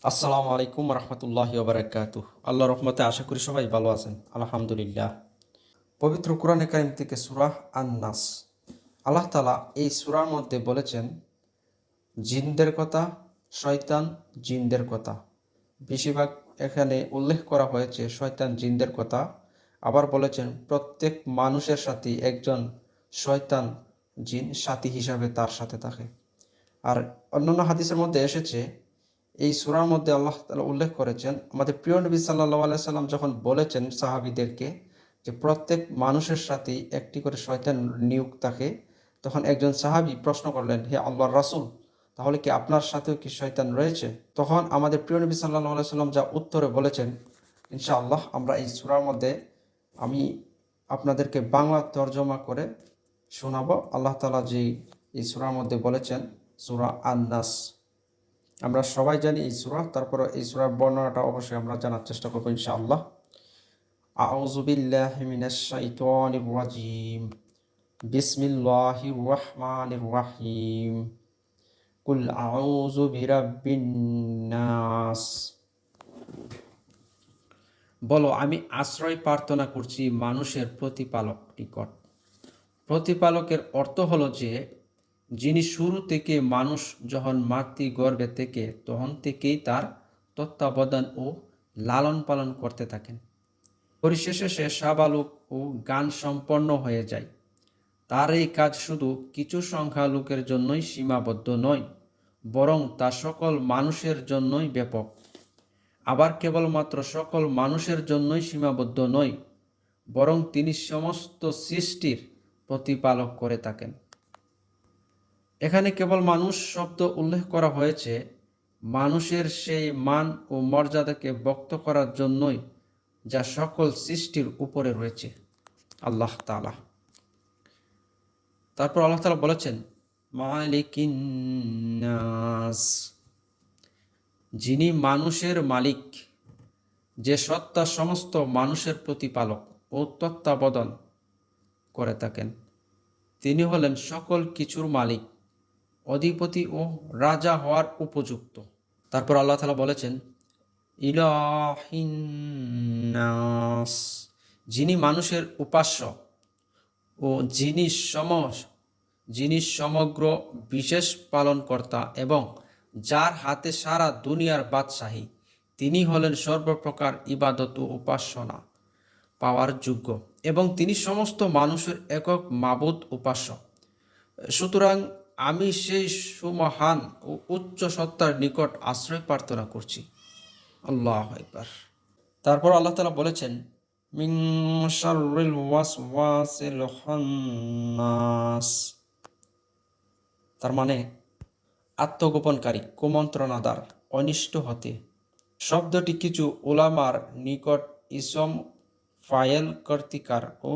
আসসালামু আলাইকুম রহমতুল্লাহি ওবরাকাতুহ। আল্লাহ রহমতে আশা করি সবাই ভালো আছেন, আলহামদুলিল্লাহ। পবিত্র কোরআনে কারিম থেকে সূরা আন-নাস। আল্লাহ তাআলা এই সূরার মধ্যে বলেছেন জিনদের কথা, শয়তান জিনদের কথা। বেশিরভাগ এখানে উল্লেখ করা হয়েছে শয়তান জিনদের কথা। আবার বলেছেন প্রত্যেক মানুষের সাথে একজন শয়তান জিন সাথী হিসাবে তার সাথে থাকে। আর অন্যান্য হাদিসের মধ্যে এসেছে এই সূরার মধ্যে আল্লাহ তাআলা উল্লেখ করেছেন আমাদের প্রিয় নবী সাল্লাল্লাহু আলাইহি সাল্লাম যখন বলেছেন সাহাবীদেরকে যে প্রত্যেক মানুষের সাথেই একটি করে শয়তান নিয়োগ থাকে, তখন একজন সাহাবী প্রশ্ন করলেন, হে আল্লাহর রাসূল, তাহলে কি আপনার সাথেও কি শয়তান রয়েছে? তখন আমাদের প্রিয় নবী সাল্লাল্লাহু আলাইহি সাল্লাম যা উত্তরে বলেছেন, ইনশাআল্লাহ আমরা এই সূরার মধ্যে আমি আপনাদেরকে বাংলা তর্জমা করে শোনাবো। আল্লাহ তাআলা যে এই সূরার মধ্যে বলেছেন, সূরা আন-নাস। আমরা সবাই জানি এই সূরা, তারপরে এই সূরার বর্ণনাটা অবশ্যই আমরা জানার চেষ্টা করব ইনশাআল্লাহ। আউযু বিল্লাহি মিনাশ শাইতানির রাজীম। বিসমিল্লাহির রহমানির রহিম। কুল আউযু বিরাব্বিন নাস। বলো, আমি আশ্রয় প্রার্থনা করছি মানুষের প্রতিপালক নিকট। প্রতিপালকের অর্থ হলো যে যিনি শুরু থেকে মানুষ যখন মাতৃগর্ভে থেকে তখন থেকেই তার তত্ত্বাবধান ও লালন পালন করতে থাকেন। পরিশেষে সে সাবালক ও জ্ঞান সম্পন্ন হয়ে যায়। তার এই কাজ শুধু কিছু সংখ্যা লোকের জন্যই সীমাবদ্ধ নয়, বরং তা সকল মানুষের জন্যই ব্যাপক। আবার কেবলমাত্র সকল মানুষের জন্যই সীমাবদ্ধ নয়, বরং তিনি সমস্ত সৃষ্টির প্রতিপালক করে থাকেন। এখানে কেবল মানুষ শব্দ উল্লেখ করা হয়েছে মানুষের সেই মান ও মর্যাদাকে ব্যক্ত করার জন্যই যা সকল সৃষ্টির উপরে রয়েছে, আল্লাহ তাআলা। তারপর আল্লাহ তাআলা বলেছেন মালিকিন নাস, যিনি মানুষের মালিক, যে সত্তা সমস্ত মানুষের প্রতিপালক ও তত্ত্বাবধান করে থাকেন। তিনি হলেন সকল কিছুর মালিক, অধিপতি ও রাজা হওয়ার উপযুক্ত। তারপর আল্লাহ তাআলা বলেছেন ইলাহিন নাস, যিনি মানুষের উপাস্য ও যিনি সমগ্র বিশেষ পালনকর্তা এবং যার হাতে সারা দুনিয়ার বাদশাহী, তিনি হলেন সর্বপ্রকার ইবাদত ও উপাসনা পাওয়ার যোগ্য এবং তিনি সমস্ত মানুষের একক মাবুদ উপাস্য। সুতরাং আমি সেই সুমহান ও উচ্চ সত্তার নিকট আশ্রয় প্রার্থনা করছি। আল্লাহু আকবার। তারপর আল্লাহ তাআলা বলেছেন মিন শাররিল ওয়াসওয়াসিল খান্নাস, তার মানে আত্মগোপনকারী, কুমন্ত্রণাদার, অনিষ্ট হতে। শব্দটি কিছু উলামার নিকট ইসম ফায়েল কর্তিকার ও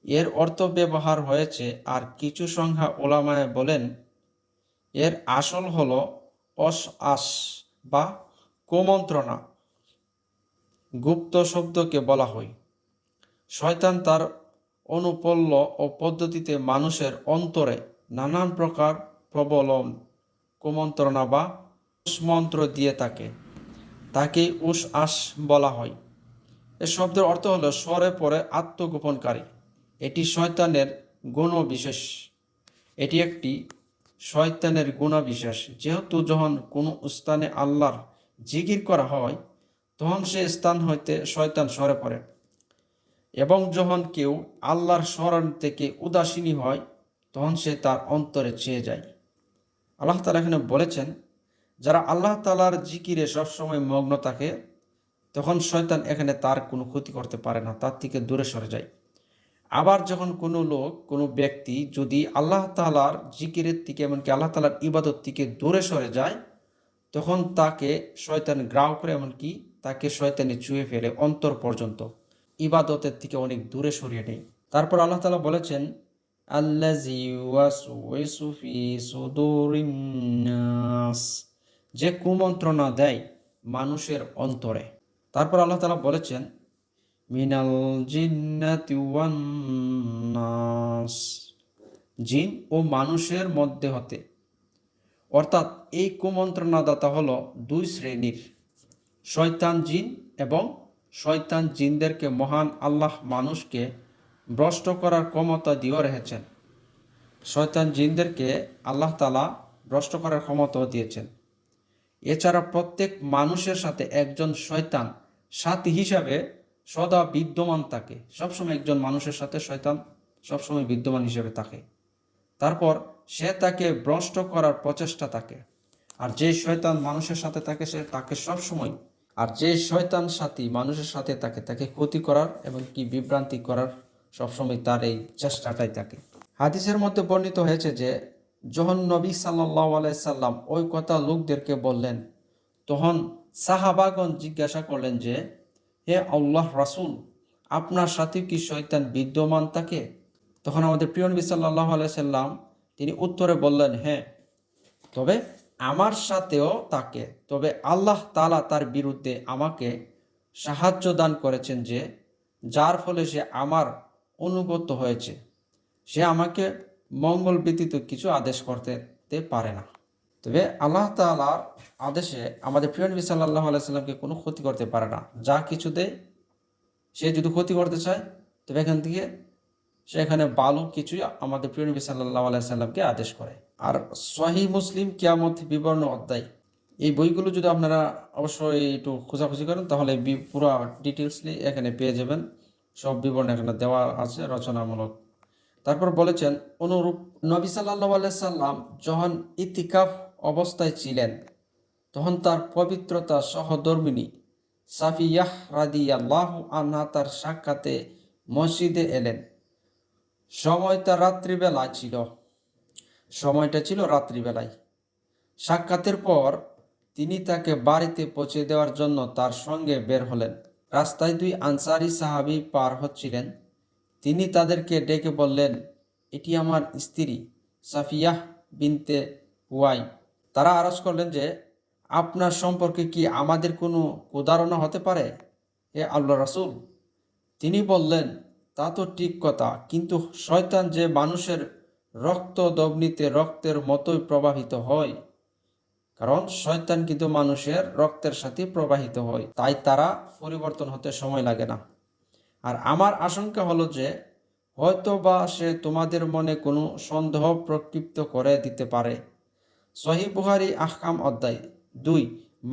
এর অর্থ ব্যবহার হয়েছে, আর কিছু সংখ্যা উলামায়ে বলেন এর আসল হলো অসআস বা কুমন্ত্রণা। গুপ্ত শব্দকে বলা হয়। শয়তান তার অনুপল্ল ও পদ্ধতিতে মানুষের অন্তরে নানান প্রকার প্রবলন, কুমন্ত্রণা বা কুমন্ত্র দিয়ে থাকে, তাকেই উসআস বলা হয়। এ শব্দের অর্থ হলো স্বরে পরে আত্মগোপনকারী। এটি শয়তানের গুণবিশেষ। এটি একটি শয়তানের গুণবিশেষ। যেহেতু যখন কোনো স্থানে আল্লাহর জিকির করা হয় তখন সে স্থান হইতে শয়তান সরে পড়ে, এবং যখন কেউ আল্লাহর স্মরণ থেকে উদাসীনী হয় তখন সে তার অন্তরে চেয়ে যায়। আল্লাহ তাআলা এখানে বলেছেন যারা আল্লাহ তাআলার জিকিরে সবসময় মগ্ন থাকে তখন শয়তান এখানে তার কোনো ক্ষতি করতে পারে না, তার থেকে দূরে সরে যায়। আবার যখন কোনো ব্যক্তি যদি আল্লাহ তাআলার জিকিরের থেকে এমনকি আল্লাহ তাআলার ইবাদত থেকে দূরে সরে যায় তখন তাকে শয়তান গ্রাও করে, এমনকি তাকে শয়তানে ছুঁয়ে ফেলে অন্তর পর্যন্ত, ইবাদতের থেকে অনেক দূরে সরিয়ে নেয়। তারপর আল্লাহ তাআলা বলেছেন আল্লাযী ওয়াসওয়াসু ফি সুদুরিন নাস, যে কুমন্ত্রণা দেয় মানুষের অন্তরে। তারপর আল্লাহ তাআলা বলেছেন মিনাল জিন্নাতি ওয়ান নাস, জিন ও মানুষের মধ্যে হতে। অর্থাৎ এই কুমন্ত্রণাদাতা হলো দুই শ্রেণীর। শয়তান জিন এবং শয়তান জিনদেরকে মহান আল্লাহ মানুষকে ভ্রষ্ট করার ক্ষমতা দিয়েও রেখেছেন। শয়তান জিনদেরকে আল্লাহ তাআলা ভ্রষ্ট করার ক্ষমতাও দিয়েছেন। এছাড়া প্রত্যেক মানুষের সাথে একজন শয়তান সাথী হিসাবে সদা বিদ্যমান থাকে। সবসময় একজন মানুষের সাথে শয়তান সবসময় বিদ্যমান হিসেবে থাকে। তারপর সে তাকে ভ্রষ্ট করার প্রচেষ্টা থাকে। আর যে শয়তান মানুষের সাথে থাকে সে তাকে সবসময়, আর যে শয়তান সাথী মানুষের সাথে থাকে তাকে ক্ষতি করার এবং কি বিভ্রান্তি করার সবসময় তার এই চেষ্টাটাই থাকে। হাদিসের মধ্যে বর্ণিত হয়েছে যে যখন নবী সাল্লাল্লাহু আলাইহি সাল্লাম ওই কথা লোকদেরকে বললেন, তখন সাহাবাগণ জিজ্ঞাসা করলেন যে, হে আল্লাহ রাসূল, আপনার সাথে কি শয়তান বিদ্যমান থাকে? তখন আমাদের প্রিয় নবী সাল্লাল্লাহু আলাইহি সাল্লাম তিনি উত্তরে বললেন, হ্যাঁ, তবে আমার সাথেও থাকে, তবে আল্লাহ তাআলা তার বিরুদ্ধে আমাকে সাহায্য দান করেছেন, যে যার ফলে সে আমার অনুগত হয়েছে। সে আমাকে মঙ্গল ব্যতীত কিছু আদেশ করতে পারে না। তবে আল্লাহ তাআলার আদেশে আমাদের প্রিয় নবী সাল্লাল্লাহু আলাইহি সাল্লামকে কোনো ক্ষতি করতে পারে না। যা কিছু দেয়, সে যদি ক্ষতি করতে চায় তবে এখান থেকে সেখানে ভালো কিছুই আমাদের প্রিয় নবী সাল্লাল্লাহু আলাইহি সাল্লামকে আদেশ করে। আর সহিহ মুসলিম কিয়ামত বিবরণ অধ্যায়, এই বইগুলো যদি আপনারা অবশ্যই একটু খোঁজাখুঁজি করেন তাহলে পুরো ডিটেলসলি এখানে পেয়ে যাবেন। সব বিবরণ এখানে দেওয়া আছে রচনামূলক। তারপর বলেছেন, অনুরূপ নবী সাল্লাল্লাহু আলাইহি সাল্লাম যখন ইতিকাফ অবস্থায় ছিলেন তখন তার পবিত্রতা সহধর্মিণী সাফিয়াহ রাদিয়াল্লাহু আনহা তার সাক্ষাতে মসজিদে এলেন। সময়টা ছিল রাত্রিবেলায়। সাক্ষাতের পর তিনি তাকে বাড়িতে পৌঁছে দেওয়ার জন্য তার সঙ্গে বের হলেন। রাস্তায় দুই আনসারী সাহাবী পার হচ্ছিলেন। তিনি তাদেরকে ডেকে বললেন, এটি আমার স্ত্রী সাফিয়াহ বিনতে হুয়াই। তারা আরজ করলেন যে, আপনার সম্পর্কে কি আমাদের কোনো কুধারণা হতে পারে, হে আল্লাহ রাসূল? তিনি বললেন, তা তো ঠিক কথা, কিন্তু শয়তান যে মানুষের রক্ত দবনিতে রক্তের মতোই প্রবাহিত হয়, কারণ শয়তান কিন্তু মানুষের রক্তের সাথে প্রবাহিত হয়, তাই তারা পরিবর্তন হতে সময় লাগে না। আর আমার আশঙ্কা হলো যে হয়তো বা সে তোমাদের মনে কোনো সন্দেহ প্রক্ষিপ্ত করে দিতে পারে। সহিহ বুখারী আহকাম অধ্যায় 2।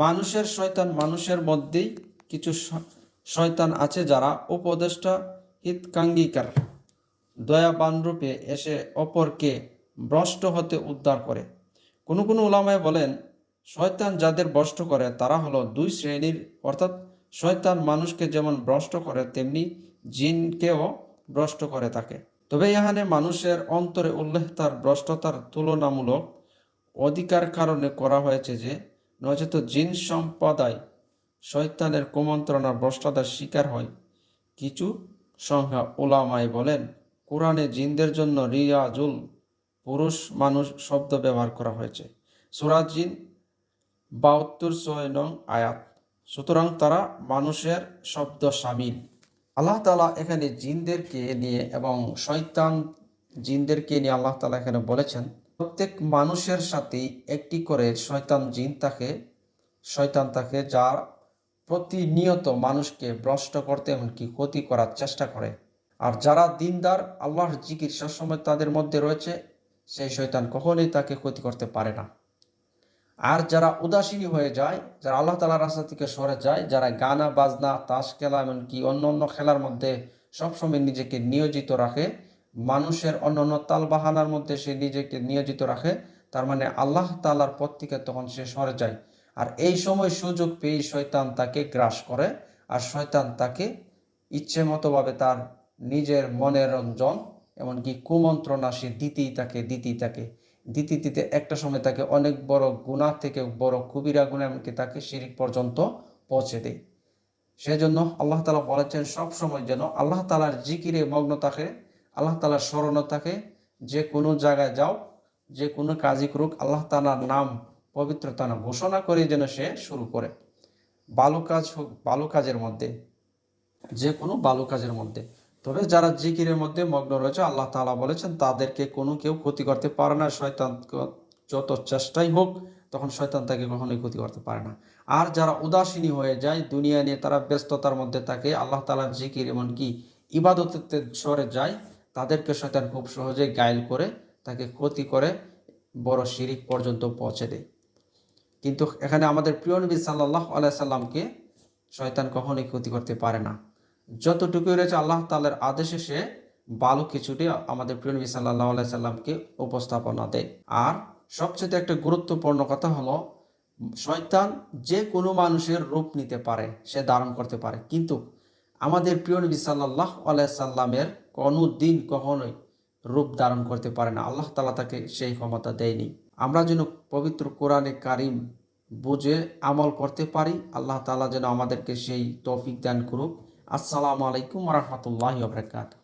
মানুষের শয়তান, মানুষের মধ্যেই কিছু শয়তান আছে যারা উপদেষ্টা হিতকাঙ্গিকার দয়াবান রূপে এসে অপরকে ভ্রষ্ট হতে উদ্ধার করে। কোনো কোনো উলামায়ে বলেন, শয়তান যাদের ভ্রষ্ট করে তারা হলো দুই শ্রেণীর, অর্থাৎ শয়তান মানুষকে যেমন ভ্রষ্ট করে তেমনি জিনকেও ভ্রষ্ট করে থাকে। তবে এখানে মানুষের অন্তরে উল্লেখ তার ভ্রষ্টতার তুলনামূলক অধিকার কারণে করা হয়েছে, যে নচেত জিন সম্প্রদায় শয়তানের কুমন্ত্রণা ভ্রষ্টতার শিকার হয়। কিছু সংখ্যা উলামায়ে বলেন, কোরআনে জিনদের জন্য রিয়াজুল পুরুষ মানুষ শব্দ ব্যবহার করা হয়েছে। সূরা জিন 72-6 নং আয়াত। সুতরাং তারা মানুষের শব্দ শামিল। আল্লাহ তাআলা এখানে জিনদেরকে নিয়ে এবং শয়তান জিনদেরকে নিয়ে আল্লাহ তাআলা এখানে বলেছেন, প্রত্যেক মানুষের সাথেই একটি করে শয়তান থাকে যা প্রতিনিয়ত মানুষকে ভ্রষ্ট করতে এমনকি ক্ষতি করার চেষ্টা করে। আর যারা দিনদার, আল্লাহর জিকির সবসময় তাদের মধ্যে রয়েছে, সেই শয়তান কখনোই তাকে ক্ষতি করতে পারে না। আর যারা উদাসীনী হয়ে যায়, যারা আল্লাহ তাআলার রাস্তা থেকে সরে যায়, যারা গানা বাজনা তাস খেলা এমনকি অন্য খেলার মধ্যে সবসময় নিজেকে নিয়োজিত রাখে, মানুষের অন্যান্য তালবাহানার মধ্যে সে নিজেকে নিয়োজিত রাখে, তার মানে আল্লাহ তাআলার পথ থেকে তখন সে সরে যায়। আর এই সময় সুযোগ পেয়ে শয়তান তাকে গ্রাস করে, আর শয়তান তাকে ইচ্ছে মতোভাবে তার নিজের মনের রঞ্জন এমনকি কুমন্ত্রণা সে দিতেই থাকে। দিতে একটা সময় তাকে অনেক বড় গুনাহ থেকে বড় কবিরা গুনাহ এমনকি তাকে শিরিক পর্যন্ত পৌঁছে দেয়। সেজন্য আল্লাহ তাআলা বলেছেন সব সময় যেন আল্লাহ তাআলার জিকিরে মগ্ন থাকে, আল্লাহ তাআলার স্মরণ থাকে। যে কোনো জায়গায় যাও, যে কোনো কাজই করুক, আল্লাহ তাআলার নাম পবিত্রতা ঘোষণা করে যেন সে শুরু করে। ভালো কাজ হোক, ভালো কাজের মধ্যে, যে কোনো ভালো কাজের মধ্যে। তবে যারা জিকিরের মধ্যে মগ্ন রয়েছে, আল্লাহ তাআলা বলেছেন তাদেরকে কেউ ক্ষতি করতে পারে না। শয়তান যত চেষ্টাই হোক, তখন শয়তান তাকে কখনোই ক্ষতি করতে পারে না। আর যারা উদাসীনী হয়ে যায়, দুনিয়া নিয়ে তারা ব্যস্ততার মধ্যে থাকে, আল্লাহ তাআলার জিকির এমনকি ইবাদতে সরে যায়, তাদেরকে শয়তান খুব সহজেই গায়েল করে তাকে ক্ষতি করে বড় শিরিক পর্যন্ত পৌঁছে দেয়। কিন্তু এখানে আমাদের প্রিয় নবী সাল্লাল্লাহু আলাইহি সাল্লামকে শয়তান কখনোই ক্ষতি করতে পারে না। যতটুকু রয়েছে আল্লাহ তাআলার আদেশে সে ভালো কিছুটি আমাদের প্রিয় নবী সাল্লাল্লাহু আলাইহি সাল্লামকে উপস্থাপনা দেয়। আর সবচেয়ে একটা গুরুত্বপূর্ণ কথা হলো, শয়তান যে কোনো মানুষের রূপ নিতে পারে, সে ধারণ করতে পারে, কিন্তু আমাদের প্রিয় নবী সাল্লাল্লাহু আলাইহি সাল্লামের কোনো দিন কখনোই রূপ ধারণ করতে পারে না। আল্লাহ তাআলা তাকে সেই ক্ষমতা দেয়নি। আমরা যেন পবিত্র কোরআনে কারিম বুঝে আমল করতে পারি, আল্লাহ তাআলা যেন আমাদেরকে সেই তৌফিক দান করুক। আসসালামু আলাইকুম ওয়া রাহমাতুল্লাহি ওয়া বারাকাতুহু।